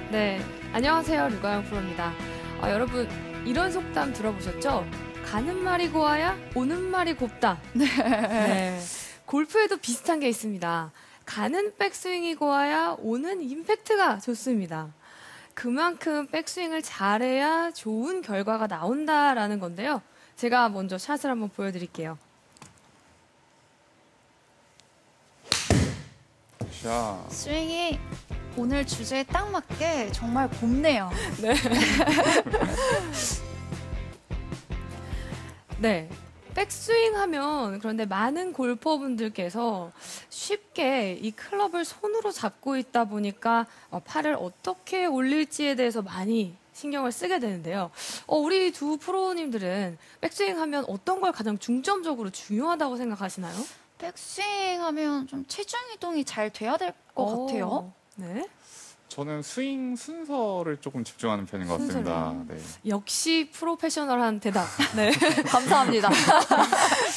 네, 안녕하세요. 류가영 프로입니다. 여러분, 이런 속담 들어보셨죠? 가는 말이 고와야 오는 말이 곱다. 네. 골프에도 비슷한 게 있습니다. 가는 백스윙이 고와야 오는 임팩트가 좋습니다. 그만큼 백스윙을 잘해야 좋은 결과가 나온다라는 건데요. 제가 먼저 샷을 한번 보여드릴게요. 자, 스윙이 오늘 주제에 딱 맞게 정말 곱네요. 네. 네. 백스윙 하면 그런데 많은 골퍼분들께서 쉽게 이 클럽을 손으로 잡고 있다 보니까 팔을 어떻게 올릴지에 대해서 많이 신경을 쓰게 되는데요. 우리 두 프로님들은 백스윙 하면 어떤 걸 가장 중점적으로 중요하다고 생각하시나요? 백스윙 하면 좀 체중 이동이 잘 돼야 될 것 같아요. 네. 저는 스윙 순서를 조금 집중하는 편인 것 같습니다. 네. 역시 프로페셔널한 대답. 네. 감사합니다.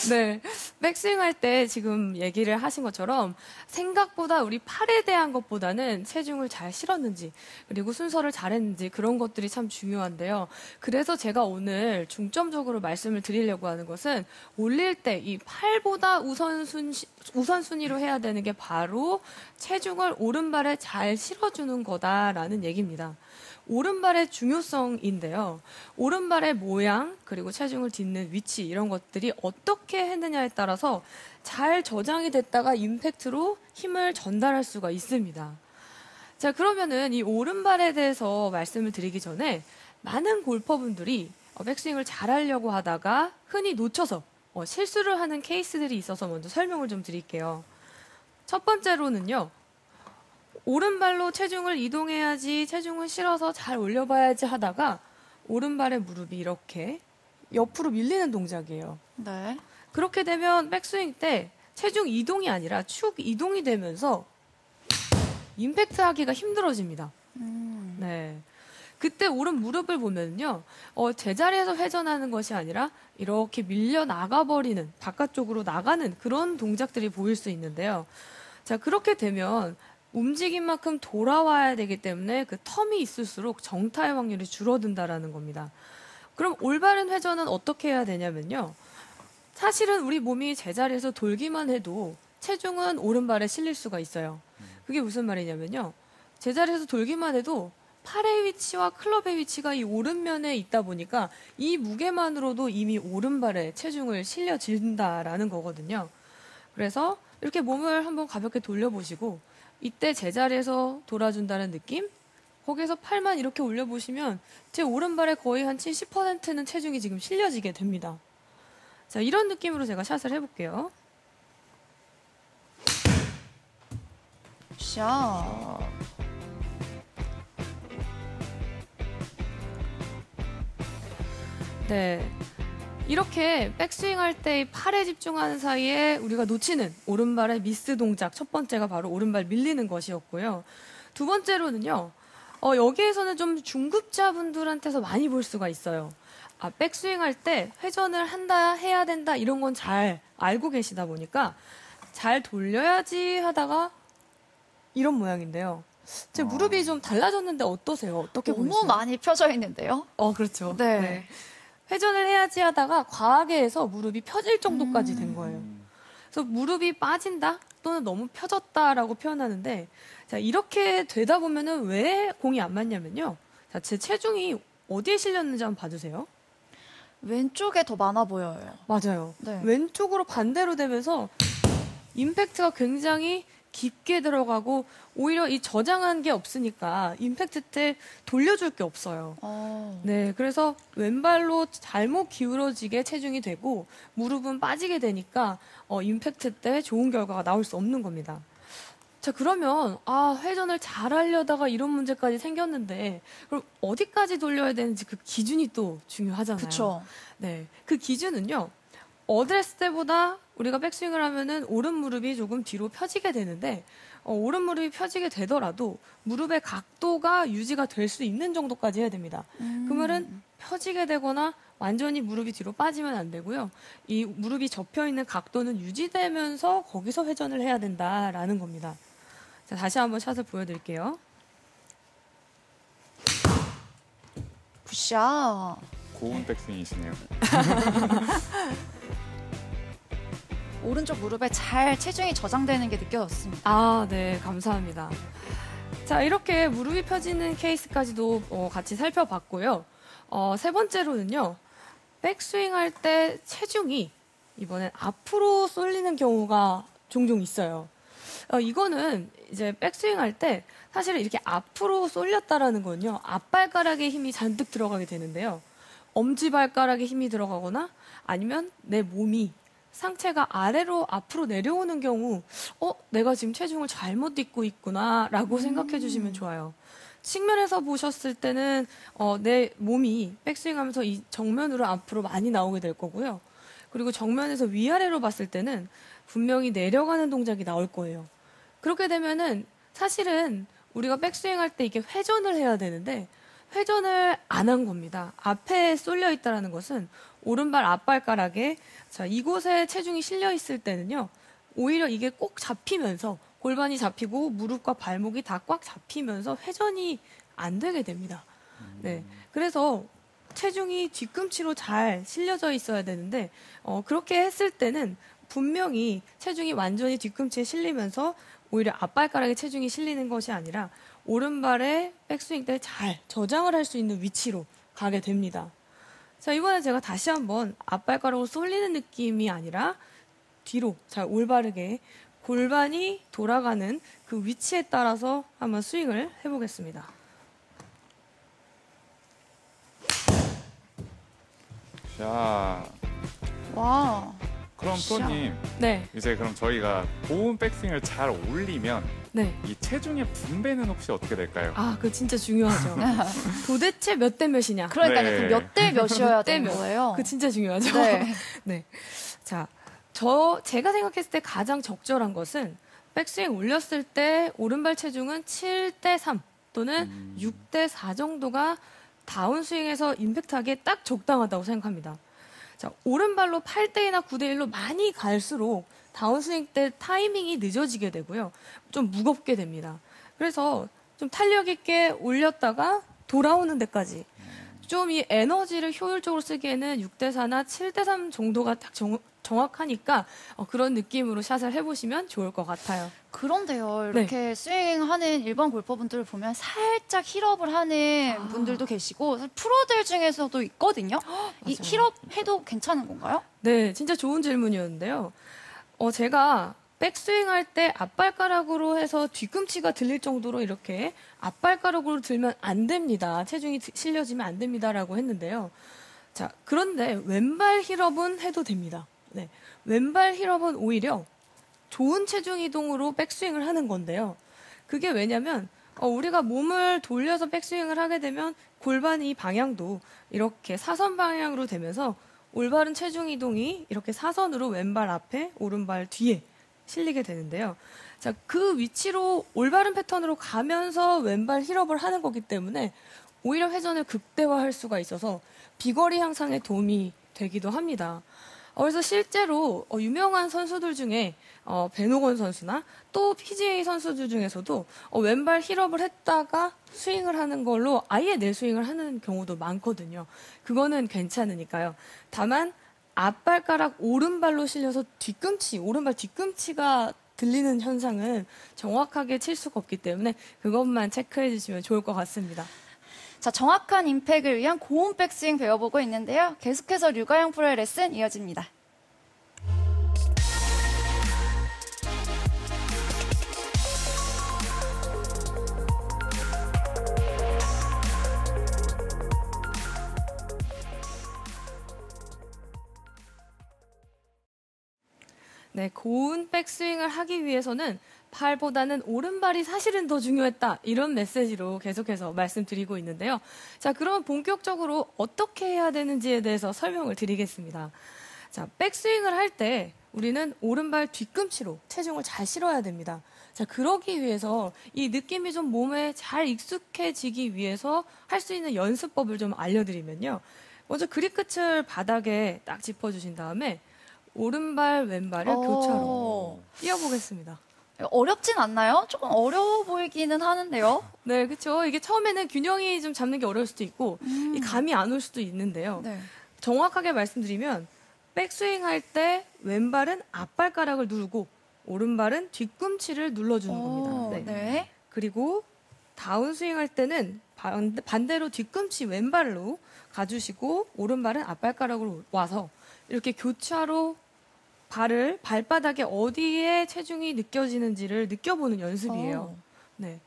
네. 백스윙 할 때 지금 얘기를 하신 것처럼 생각보다 우리 팔에 대한 것보다는 체중을 잘 실었는지 그리고 순서를 잘했는지 그런 것들이 참 중요한데요. 그래서 제가 오늘 중점적으로 말씀을 드리려고 하는 것은 올릴 때 이 팔보다 우선순위로 해야 되는 게 바로 체중을 오른발에 잘 실어주는 거다라는 얘기입니다. 오른발의 중요성인데요. 오른발의 모양 그리고 체중을 딛는 위치 이런 것들이 어떻게 했느냐에 따라서 잘 저장이 됐다가 임팩트로 힘을 전달할 수가 있습니다. 자, 그러면은 이 오른발에 대해서 말씀을 드리기 전에 많은 골퍼분들이 백스윙을 잘하려고 하다가 흔히 놓쳐서 실수를 하는 케이스들이 있어서 먼저 설명을 좀 드릴게요. 첫 번째로는요. 오른발로 체중을 이동해야지 체중을 실어서 잘 올려봐야지 하다가 오른발의 무릎이 이렇게 옆으로 밀리는 동작이에요. 네. 그렇게 되면 백스윙 때 체중 이동이 아니라 축 이동이 되면서 임팩트 하기가 힘들어집니다. 네. 그때 오른 무릎을 보면요. 제자리에서 회전하는 것이 아니라 이렇게 밀려 나가버리는 바깥쪽으로 나가는 그런 동작들이 보일 수 있는데요. 자, 그렇게 되면 움직인 만큼 돌아와야 되기 때문에 그 텀이 있을수록 정타의 확률이 줄어든다라는 겁니다. 그럼 올바른 회전은 어떻게 해야 되냐면요. 사실은 우리 몸이 제자리에서 돌기만 해도 체중은 오른발에 실릴 수가 있어요. 그게 무슨 말이냐면요. 제자리에서 돌기만 해도 팔의 위치와 클럽의 위치가 이 오른면에 있다 보니까 이 무게만으로도 이미 오른발에 체중을 실려진다라는 거거든요. 그래서 이렇게 몸을 한번 가볍게 돌려보시고 이때 제자리에서 돌아준다는 느낌? 거기에서 팔만 이렇게 올려보시면 제 오른발에 거의 한 70%는 체중이 지금 실려지게 됩니다. 자, 이런 느낌으로 제가 샷을 해볼게요. 샷. 네. 이렇게 백스윙 할 때 팔에 집중하는 사이에 우리가 놓치는 오른발의 미스 동작 첫 번째가 바로 오른발 밀리는 것이었고요. 두 번째로는요. 여기에서는 좀 중급자분들한테서 많이 볼 수가 있어요. 백스윙 할 때 회전을 한다 해야 된다 이런 건 잘 알고 계시다 보니까 잘 돌려야지 하다가 이런 모양인데요. 제 무릎이 좀 달라졌는데 어떠세요? 어떻게 보이세요? 너무 많이 펴져 있는데요. 그렇죠. 네. 회전을 해야지 하다가 과하게 해서 무릎이 펴질 정도까지 된 거예요. 그래서 무릎이 빠진다 또는 너무 펴졌다라고 표현하는데 자, 이렇게 되다 보면은 왜 공이 안 맞냐면요. 자, 제 체중이 어디에 실렸는지 한번 봐주세요. 왼쪽에 더 많아 보여요. 맞아요. 네. 왼쪽으로 반대로 되면서 임팩트가 굉장히 깊게 들어가고 오히려 이 저장한 게 없으니까 임팩트 때 돌려줄 게 없어요. 네, 그래서 왼발로 잘못 기울어지게 체중이 되고 무릎은 빠지게 되니까 임팩트 때 좋은 결과가 나올 수 없는 겁니다. 자, 그러면 회전을 잘 하려다가 이런 문제까지 생겼는데 그럼 어디까지 돌려야 되는지 그 기준이 또 중요하잖아요. 그렇죠. 네, 그 기준은요. 어드레스 때보다 우리가 백스윙을 하면은 오른 무릎이 조금 뒤로 펴지게 되는데 오른 무릎이 펴지게 되더라도 무릎의 각도가 유지가 될 수 있는 정도까지 해야 됩니다. 그 말은 펴지게 되거나 완전히 무릎이 뒤로 빠지면 안 되고요. 이 무릎이 접혀 있는 각도는 유지되면서 거기서 회전을 해야 된다라는 겁니다. 자, 다시 한번 샷을 보여드릴게요. 굿샷. 고운 백스윙이시네요. 오른쪽 무릎에 잘 체중이 저장되는 게 느껴졌습니다. 아, 네, 감사합니다. 자, 이렇게 무릎이 펴지는 케이스까지도 같이 살펴봤고요. 세 번째로는요, 백스윙 할 때 체중이 이번엔 앞으로 쏠리는 경우가 종종 있어요. 이거는 이제 백스윙 할 때 사실은 이렇게 앞으로 쏠렸다라는 건요, 앞발가락에 힘이 잔뜩 들어가게 되는데요. 엄지발가락에 힘이 들어가거나 아니면 내 몸이 상체가 아래로 앞으로 내려오는 경우 내가 지금 체중을 잘못 딛고 있구나 라고 생각해 주시면 좋아요. 측면에서 보셨을 때는 내 몸이 백스윙하면서 이 정면으로 앞으로 많이 나오게 될 거고요. 그리고 정면에서 위아래로 봤을 때는 분명히 내려가는 동작이 나올 거예요. 그렇게 되면은 사실은 우리가 백스윙할 때 이게 회전을 해야 되는데 회전을 안 한 겁니다. 앞에 쏠려 있다는 것은 오른발 앞발가락에 자, 이곳에 체중이 실려 있을 때는요. 오히려 이게 꼭 잡히면서 골반이 잡히고 무릎과 발목이 다 꽉 잡히면서 회전이 안 되게 됩니다. 네. 그래서 체중이 뒤꿈치로 잘 실려져 있어야 되는데 그렇게 했을 때는 분명히 체중이 완전히 뒤꿈치에 실리면서 오히려 앞발가락에 체중이 실리는 것이 아니라 오른발에 백스윙 때 잘 저장을 할 수 있는 위치로 가게 됩니다. 자, 이번에 제가 다시 한번 앞발가락으로 쏠리는 느낌이 아니라 뒤로 잘 올바르게 골반이 돌아가는 그 위치에 따라서 한번 스윙을 해보겠습니다. 자, 와. 그럼 프로님, 네, 이제 그럼 저희가 고운 백스윙을 잘 올리면 네. 이 체중의 분배는 혹시 어떻게 될까요? 아, 그거 진짜 중요하죠. 도대체 몇 대 몇이냐? 그러니까요. 네. 그 몇 대 몇이어야 몇 대 되는 몇. 거예요. 그거 진짜 중요하죠. 네. 네. 자, 제가 생각했을 때 가장 적절한 것은 백스윙 올렸을 때 오른발 체중은 7대 3 또는 6대 4 정도가 다운스윙에서 임팩트하기에 딱 적당하다고 생각합니다. 자, 오른발로 8대2나 9대1로 많이 갈수록 다운스윙 때 타이밍이 늦어지게 되고요. 좀 무겁게 됩니다. 그래서 좀 탄력 있게 올렸다가 돌아오는 데까지 좀 이 에너지를 효율적으로 쓰기에는 6대4나 7대3 정도가 딱 정확하니까 그런 느낌으로 샷을 해보시면 좋을 것 같아요. 그런데요. 이렇게 스윙하는 일반 골퍼분들을 보면 살짝 힐업을 하는 분들도 계시고 프로들 중에서도 있거든요. 이 힐업 해도 괜찮은 건가요? 네, 진짜 좋은 질문이었는데요. 제가 백스윙 할 때 앞발가락으로 해서 뒤꿈치가 들릴 정도로 이렇게 앞발가락으로 들면 안 됩니다. 체중이 실려지면 안 됩니다라고 했는데요. 자, 그런데 왼발 힐업은 해도 됩니다. 네, 왼발 힐업은 오히려 좋은 체중 이동으로 백스윙을 하는 건데요. 그게 왜냐면 우리가 몸을 돌려서 백스윙을 하게 되면 골반이 방향도 이렇게 사선 방향으로 되면서 올바른 체중 이동이 이렇게 사선으로 왼발 앞에 오른발 뒤에 실리게 되는데요. 자, 그 위치로 올바른 패턴으로 가면서 왼발 힐업을 하는 거기 때문에 오히려 회전을 극대화할 수가 있어서 비거리 향상에 도움이 되기도 합니다. 그래서 실제로 유명한 선수들 중에 배노건 선수나 또 PGA 선수들 중에서도 왼발 힐업을 했다가 스윙을 하는 걸로 아예 내스윙을 하는 경우도 많거든요. 그거는 괜찮으니까요. 다만 앞발가락 오른발로 실려서 오른발 뒤꿈치가 들리는 현상은 정확하게 칠 수가 없기 때문에 그것만 체크해 주시면 좋을 것 같습니다. 자, 정확한 임팩을 위한 고운 백스윙 배워보고 있는데요. 계속해서 류가영 프로의 레슨 이어집니다. 네, 고운 백스윙을 하기 위해서는 팔보다는 오른발이 사실은 더 중요했다. 이런 메시지로 계속해서 말씀드리고 있는데요. 자, 그럼 본격적으로 어떻게 해야 되는지에 대해서 설명을 드리겠습니다. 자, 백스윙을 할 때 우리는 오른발 뒤꿈치로 체중을 잘 실어야 됩니다. 자, 그러기 위해서 이 느낌이 좀 몸에 잘 익숙해지기 위해서 할 수 있는 연습법을 좀 알려드리면요. 먼저 그립 끝을 바닥에 딱 짚어주신 다음에 오른발, 왼발을 교차로 띄워보겠습니다. 어렵진 않나요? 조금 어려워 보이기는 하는데요. 네, 그렇죠. 이게 처음에는 균형이 좀 잡는 게 어려울 수도 있고 이 감이 안 올 수도 있는데요. 네. 정확하게 말씀드리면 백스윙 할 때 왼발은 앞발가락을 누르고 오른발은 뒤꿈치를 눌러주는 겁니다. 네. 네. 그리고 다운스윙 할 때는 반대로 뒤꿈치 왼발로 가주시고 오른발은 앞발가락으로 와서 이렇게 교차로 발바닥에 어디에 체중이 느껴지는지를 느껴보는 연습이에요. 네.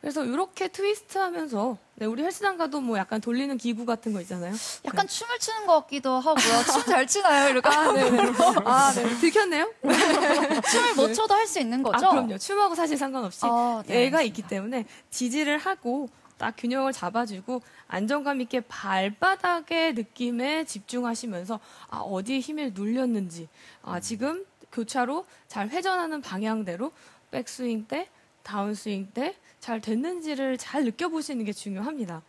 그래서 이렇게 트위스트 하면서, 네, 우리 헬스장 가도 뭐 약간 돌리는 기구 같은 거 있잖아요. 약간 네. 춤을 추는 것 같기도 하고요. 춤 잘 추나요? 이렇게. 네. 들켰네요? 춤을 못 춰도 할 수 있는 거죠? 그럼요. 춤하고 사실 상관없이 네, 얘가 알겠습니다. 있기 때문에 지지를 하고 딱 균형을 잡아주고 안정감 있게 발바닥의 느낌에 집중하시면서 어디에 힘을 눌렸는지 지금 교차로 잘 회전하는 방향대로 백스윙 때, 다운스윙 때 잘 됐는지를 잘 느껴보시는 게 중요합니다.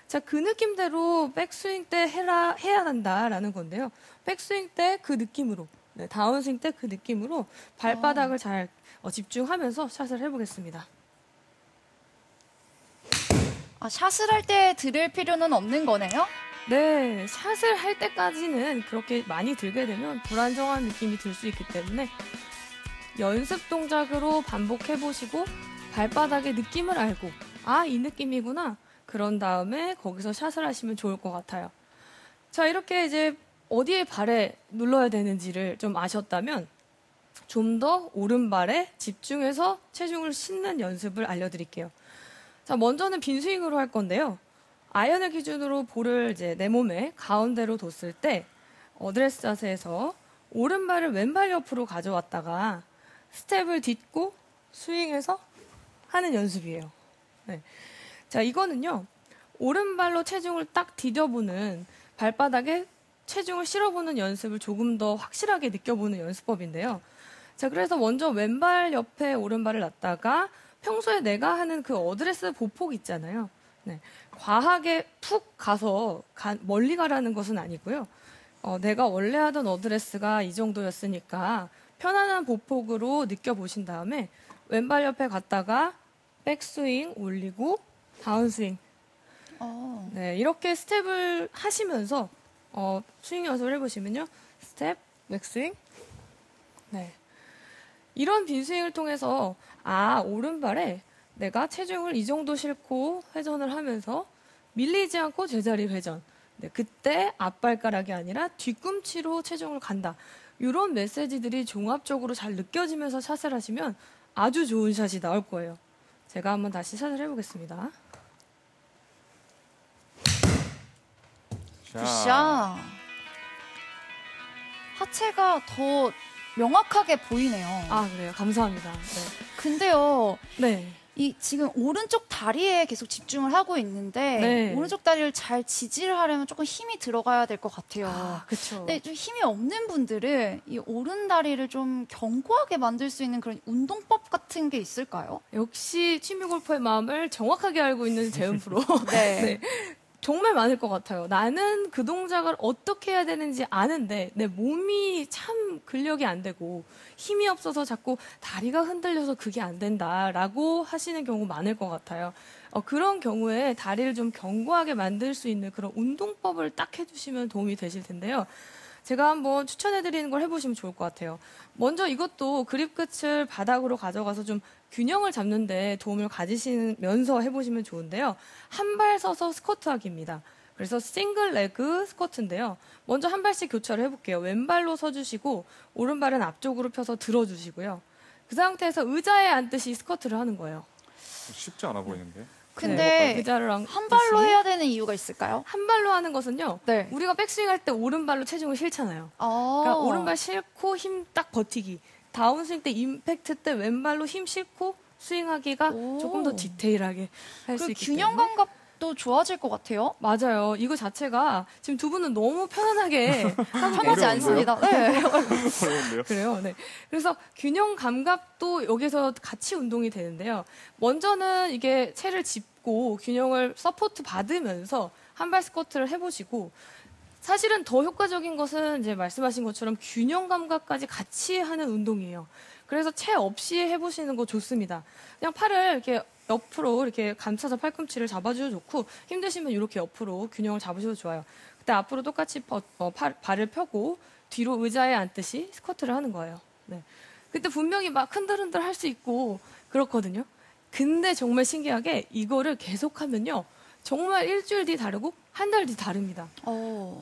자, 그 느낌대로 백스윙 때 해야 한다라는 건데요. 백스윙 때 그 느낌으로, 네, 다운스윙 때 그 느낌으로 발바닥을 잘 집중하면서 샷을 해보겠습니다. 샷을 할 때 들을 필요는 없는 거네요? 네, 샷을 할 때까지는 그렇게 많이 들게 되면 불안정한 느낌이 들 수 있기 때문에 연습 동작으로 반복해보시고 발바닥의 느낌을 알고 이 느낌이구나. 그런 다음에 거기서 샷을 하시면 좋을 것 같아요. 자, 이렇게 이제 어디에 발에 눌러야 되는지를 좀 아셨다면 좀 더 오른발에 집중해서 체중을 싣는 연습을 알려드릴게요. 자, 먼저는 빈스윙으로 할 건데요. 아이언을 기준으로 볼을 이제 내 몸에 가운데로 뒀을 때 어드레스 자세에서 오른발을 왼발 옆으로 가져왔다가 스텝을 딛고 스윙해서 하는 연습이에요. 네. 자, 이거는요. 오른발로 체중을 딱 디뎌보는 발바닥에 체중을 실어보는 연습을 조금 더 확실하게 느껴보는 연습법인데요. 자, 그래서 먼저 왼발 옆에 오른발을 놨다가 평소에 내가 하는 그 어드레스 보폭 있잖아요. 네. 과하게 푹 가서 멀리 가라는 것은 아니고요. 내가 원래 하던 어드레스가 이 정도였으니까 편안한 보폭으로 느껴보신 다음에 왼발 옆에 갔다가 백스윙 올리고 다운스윙. 네, 이렇게 스텝을 하시면서 스윙 연습을 해보시면요. 스텝, 백스윙. 네. 이런 빈스윙을 통해서 오른발에 내가 체중을 이 정도 싣고 회전을 하면서 밀리지 않고 제자리 회전. 네, 그때 앞발가락이 아니라 뒤꿈치로 체중을 간다. 이런 메시지들이 종합적으로 잘 느껴지면서 샷을 하시면 아주 좋은 샷이 나올 거예요. 제가 한번 다시 샷을 해보겠습니다. 굿샷. 하체가 더 명확하게 보이네요. 그래요. 감사합니다. 네. 근데요. 네. 이 지금 오른쪽 다리에 계속 집중을 하고 있는데 네. 오른쪽 다리를 잘 지지를 하려면 조금 힘이 들어가야 될 것 같아요. 그렇죠. 근데 좀 힘이 없는 분들은 이 오른 다리를 좀 견고하게 만들 수 있는 그런 운동법 같은 게 있을까요? 역시 취미 골퍼의 마음을 정확하게 알고 있는 재은 프로. 네. 네. 정말 많을 것 같아요. 나는 그 동작을 어떻게 해야 되는지 아는데 내 몸이 참 근력이 안 되고 힘이 없어서 자꾸 다리가 흔들려서 그게 안 된다라고 하시는 경우 많을 것 같아요. 그런 경우에 다리를 좀 견고하게 만들 수 있는 그런 운동법을 딱 해주시면 도움이 되실 텐데요. 제가 한번 추천해드리는 걸 해보시면 좋을 것 같아요. 먼저 이것도 그립 끝을 바닥으로 가져가서 좀 균형을 잡는 데 도움을 가지시면서 해보시면 좋은데요. 한 발 서서 스쿼트하기입니다. 그래서 싱글 레그 스쿼트인데요. 먼저 한 발씩 교차를 해볼게요. 왼발로 서주시고 오른발은 앞쪽으로 펴서 들어주시고요. 그 상태에서 의자에 앉듯이 스쿼트를 하는 거예요. 쉽지 않아 보이는데. 근데 의자를 한 발로 해야 되는 이유가 있을까요? 한 발로 하는 것은요. 네. 우리가 백스윙 할 때 오른발로 체중을 실잖아요. 그러니까 오른발 실고 힘 딱 버티기. 다운스윙 때 임팩트 때 왼발로 힘 실고 스윙하기가 조금 더 디테일하게 할 수 있기 균형 때문에. 감각도 좋아질 것 같아요. 맞아요. 이거 자체가 지금 두 분은 너무 편안하게 편하지 않습니다. 네. 어려운데요. 그래요. 네. 그래서 균형 감각도 여기서 같이 운동이 되는데요. 먼저는 이게 채를 짚고 균형을 서포트 받으면서 한 발 스쿼트를 해보시고 사실은 더 효과적인 것은 이제 말씀하신 것처럼 균형 감각까지 같이 하는 운동이에요. 그래서 채 없이 해보시는 거 좋습니다. 그냥 팔을 이렇게 옆으로 이렇게 감싸서 팔꿈치를 잡아주셔도 좋고 힘드시면 이렇게 옆으로 균형을 잡으셔도 좋아요. 그때 앞으로 똑같이 발을 펴고 뒤로 의자에 앉듯이 스쿼트를 하는 거예요. 네. 그때 분명히 막 흔들흔들 할 수 있고 그렇거든요. 근데 정말 신기하게 이거를 계속하면요. 정말 일주일 뒤 다르고 한 달 뒤 다릅니다.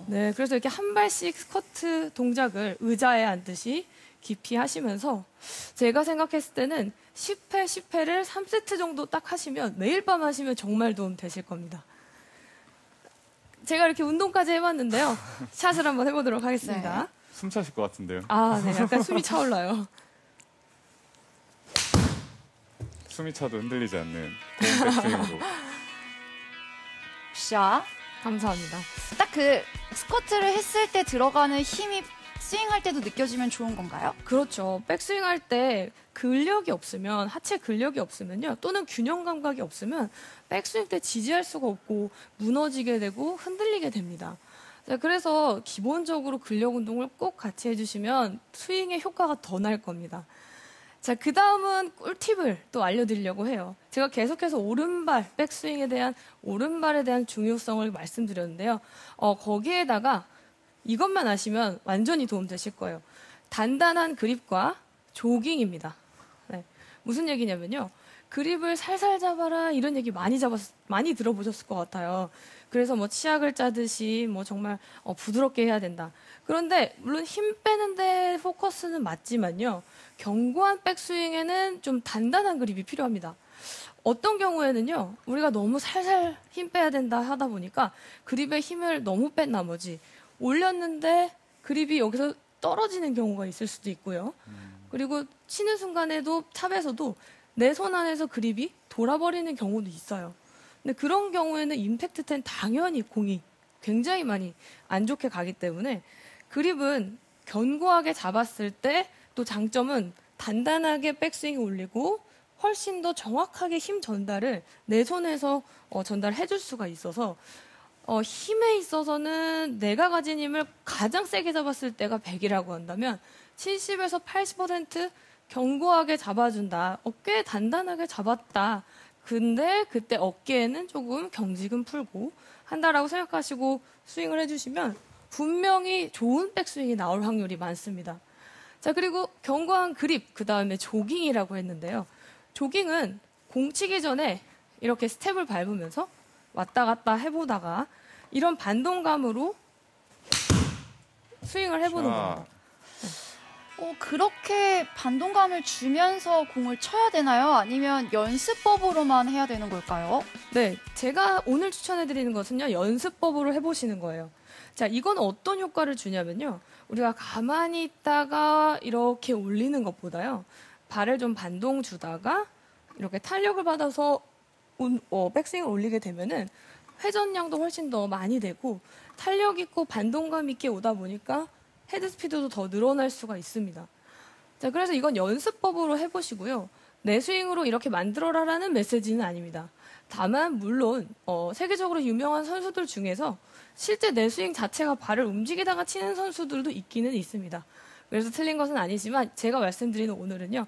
네, 그래서 이렇게 한 발씩 스쿼트 동작을 의자에 앉듯이 깊이 하시면서 제가 생각했을 때는 10회, 10회를 3세트 정도 딱 하시면 매일 밤 하시면 정말 도움 되실 겁니다. 제가 이렇게 운동까지 해봤는데요. 샷을 한번 해보도록 하겠습니다. 네. 숨 차실 것 같은데요. 아, 네. 약간 숨이 차올라요. 숨이 차도 흔들리지 않는 고운 백스윙으로. 샷. 감사합니다. 딱 그 스쿼트를 했을 때 들어가는 힘이 스윙할 때도 느껴지면 좋은 건가요? 그렇죠. 백스윙 할 때 근력이 없으면, 하체 근력이 없으면요. 또는 균형 감각이 없으면 백스윙 때 지지할 수가 없고 무너지게 되고 흔들리게 됩니다. 자, 그래서 기본적으로 근력 운동을 꼭 같이 해주시면 스윙의 효과가 더 날 겁니다. 자, 그 다음은 꿀팁을 또 알려드리려고 해요. 제가 계속해서 오른발, 백스윙에 대한 오른발에 대한 중요성을 말씀드렸는데요. 거기에다가 이것만 아시면 완전히 도움되실 거예요. 단단한 그립과 조깅입니다. 네. 무슨 얘기냐면요. 그립을 살살 잡아라 이런 얘기 많이 들어보셨을 것 같아요. 그래서 뭐 치약을 짜듯이 뭐 정말 부드럽게 해야 된다. 그런데 물론 힘 빼는데 포커스는 맞지만요. 견고한 백스윙에는 좀 단단한 그립이 필요합니다. 어떤 경우에는요. 우리가 너무 살살 힘 빼야 된다 하다 보니까 그립에 힘을 너무 뺀 나머지 올렸는데 그립이 여기서 떨어지는 경우가 있을 수도 있고요. 그리고 치는 순간에도 탑에서도 내 손 안에서 그립이 돌아버리는 경우도 있어요. 근데 그런 경우에는 임팩트 텐 당연히 공이 굉장히 많이 안 좋게 가기 때문에 그립은 견고하게 잡았을 때 또 장점은 단단하게 백스윙 올리고 훨씬 더 정확하게 힘 전달을 내 손에서 전달해 줄 수가 있어서 힘에 있어서는 내가 가진 힘을 가장 세게 잡았을 때가 100이라고 한다면 70에서 80% 견고하게 잡아준다. 어깨 단단하게 잡았다. 근데 그때 어깨에는 조금 경직은 풀고 한다라고 생각하시고 스윙을 해주시면 분명히 좋은 백스윙이 나올 확률이 많습니다. 자, 그리고 견고한 그립, 그 다음에 조깅이라고 했는데요. 조깅은 공 치기 전에 이렇게 스텝을 밟으면서 왔다 갔다 해보다가 이런 반동감으로 스윙을 해보는 겁니다. 그렇게 반동감을 주면서 공을 쳐야 되나요? 아니면 연습법으로만 해야 되는 걸까요? 네, 제가 오늘 추천해드리는 것은요. 연습법으로 해보시는 거예요. 자, 이건 어떤 효과를 주냐면요. 우리가 가만히 있다가 이렇게 올리는 것보다요. 발을 좀 반동 주다가 이렇게 탄력을 받아서 백스윙을 올리게 되면은 회전량도 훨씬 더 많이 되고 탄력 있고 반동감 있게 오다 보니까 헤드 스피드도 더 늘어날 수가 있습니다. 자, 그래서 이건 연습법으로 해보시고요. 내 스윙으로 이렇게 만들어라라는 메시지는 아닙니다. 다만 물론 세계적으로 유명한 선수들 중에서 실제 내 스윙 자체가 발을 움직이다가 치는 선수들도 있기는 있습니다. 그래서 틀린 것은 아니지만 제가 말씀드리는 오늘은요.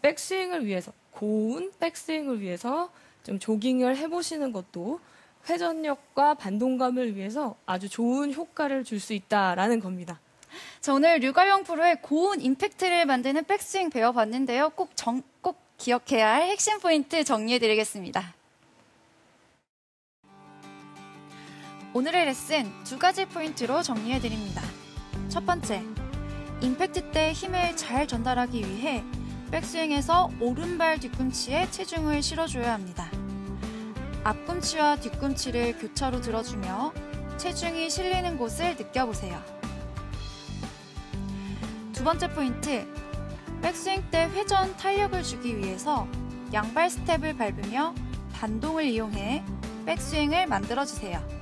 백스윙을 위해서, 고운 백스윙을 위해서 좀 조깅을 해보시는 것도 회전력과 반동감을 위해서 아주 좋은 효과를 줄 수 있다라는 겁니다. 자, 오늘 류가영 프로의 고운 임팩트를 만드는 백스윙 배워봤는데요. 꼭 기억해야 할 핵심 포인트 정리해드리겠습니다. 오늘의 레슨 2가지 포인트로 정리해드립니다. 첫 번째, 임팩트 때 힘을 잘 전달하기 위해 백스윙에서 오른발 뒤꿈치에 체중을 실어줘야 합니다. 앞꿈치와 뒤꿈치를 교차로 들어주며 체중이 실리는 곳을 느껴보세요. 두 번째 포인트, 백스윙 때 회전 탄력을 주기 위해서 양발 스텝을 밟으며 반동을 이용해 백스윙을 만들어주세요.